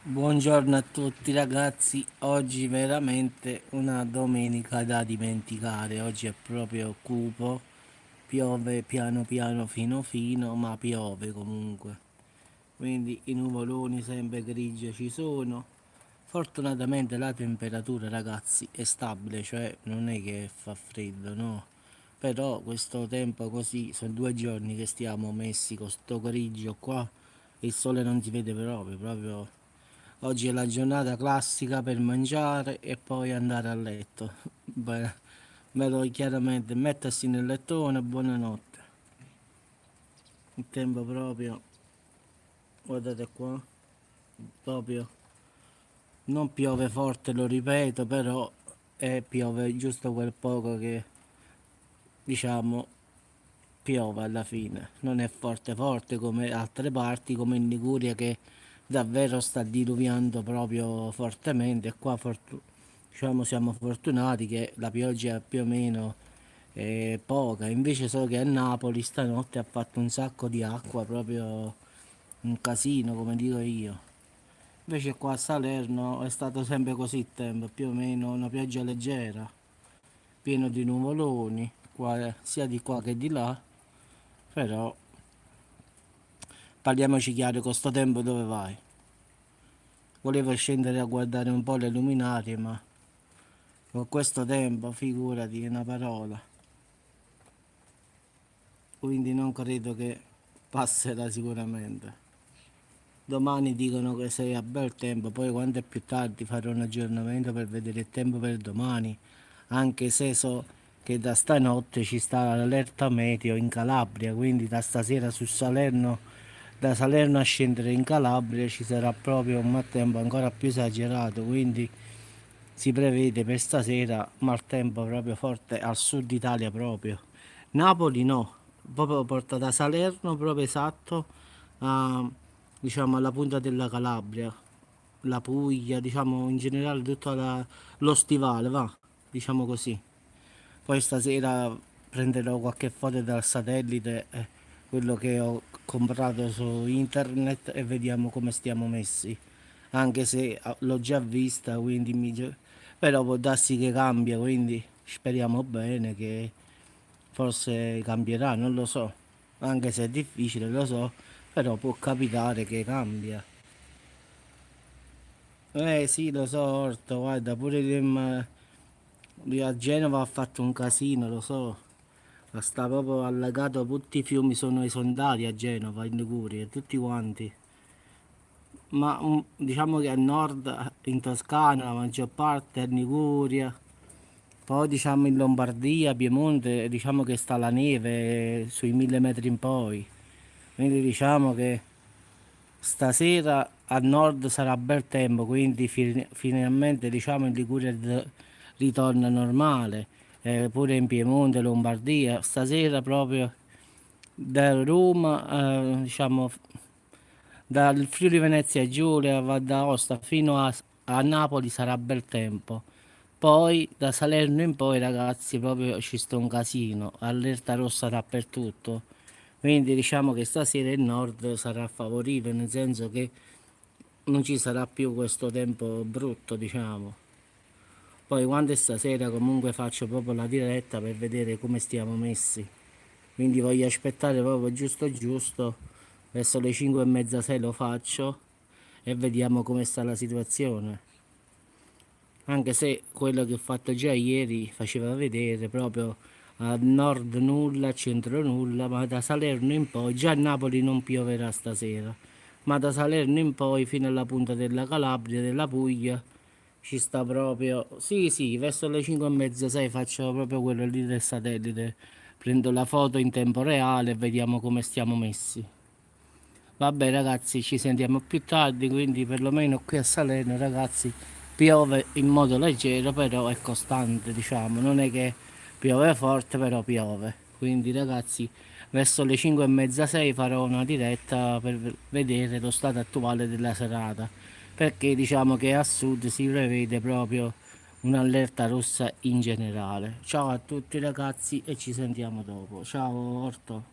Buongiorno a tutti ragazzi, oggi veramente una domenica da dimenticare, oggi è proprio cupo, piove piano piano fino fino, ma piove comunque, quindi i nuvoloni sempre grigi ci sono. Fortunatamente la temperatura ragazzi è stabile, cioè non è che fa freddo, no? Però questo tempo così, sono 2 giorni che stiamo messi con sto grigio qua, il sole non si vede proprio. Oggi è la giornata classica per mangiare e poi andare a letto. Beh, vedo chiaramente mettersi nel lettone, buonanotte. Il tempo proprio, guardate qua, proprio non piove forte, lo ripeto, però piove giusto quel poco che diciamo piove alla fine. Non è forte forte come altre parti, come in Liguria che davvero sta diluviando proprio fortemente. E qua diciamo siamo fortunati che la pioggia più o meno è poca. Invece so che a Napoli stanotte ha fatto un sacco di acqua, proprio un casino come dico io. Invece qua a Salerno è stato sempre così il tempo, più o meno una pioggia leggera, pieno di nuvoloni, sia di qua che di là, però parliamoci chiaro, con sto tempo dove vai? Volevo scendere a guardare un po' le luminarie, ma con questo tempo, figurati, una parola. Quindi non credo che passerà sicuramente. Domani dicono che sei a bel tempo, poi quando è più tardi farò un aggiornamento per vedere il tempo per domani, anche se so che da stanotte ci sta l'allerta meteo in Calabria, quindi da stasera su Salerno, da Salerno a scendere in Calabria ci sarà proprio un maltempo ancora più esagerato, quindi si prevede per stasera maltempo proprio forte al sud Italia proprio. Napoli no, proprio porta da Salerno proprio esatto a, diciamo alla punta della Calabria, la Puglia, diciamo in generale tutto lo stivale, va, diciamo così. Poi stasera prenderò qualche foto dal satellite, quello che ho comprato su internet e vediamo come stiamo messi. Anche se l'ho già vista, quindi però può darsi che cambia, quindi speriamo bene che forse cambierà, non lo so. Anche se è difficile, lo so, però può capitare che cambia. Sì, lo so, Orto, guarda, pure lì a Genova ha fatto un casino, lo so. Sta proprio allagato, tutti i fiumi sono esondati a Genova, in Liguria, tutti quanti. Ma diciamo che a nord, in Toscana, la maggior parte, a Liguria, poi diciamo in Lombardia, Piemonte, diciamo che sta la neve sui 1000 metri in poi. Quindi diciamo che stasera a nord sarà bel tempo, quindi finalmente diciamo in Liguria ritorna normale, pure in Piemonte, Lombardia. Stasera proprio da Roma, diciamo dal Friuli Venezia Giulia, Val d'Aosta fino a Napoli sarà bel tempo. Poi da Salerno in poi ragazzi proprio ci sta un casino, allerta rossa dappertutto. Quindi diciamo che stasera il nord sarà favorito, nel senso che non ci sarà più questo tempo brutto, diciamo. Poi quando è stasera comunque faccio proprio la diretta per vedere come stiamo messi. Quindi voglio aspettare proprio giusto giusto, verso le 5 e mezza 6 lo faccio e vediamo come sta la situazione. Anche se quello che ho fatto già ieri faceva vedere proprio a nord nulla, a centro nulla, ma da Salerno in poi, già a Napoli non pioverà stasera, ma da Salerno in poi fino alla punta della Calabria, della Puglia, ci sta proprio, sì sì, verso le 5 e mezza 6 faccio proprio quello lì del satellite, prendo la foto in tempo reale e vediamo come stiamo messi. Vabbè ragazzi, ci sentiamo più tardi, quindi perlomeno qui a Salerno ragazzi piove in modo leggero, però è costante, diciamo, non è che piove forte, però piove. Quindi ragazzi, verso le 5 e mezza 6 farò una diretta per vedere lo stato attuale della serata, perché diciamo che a sud si prevede proprio un'allerta rossa in generale. Ciao a tutti ragazzi e ci sentiamo dopo. Ciao Orto.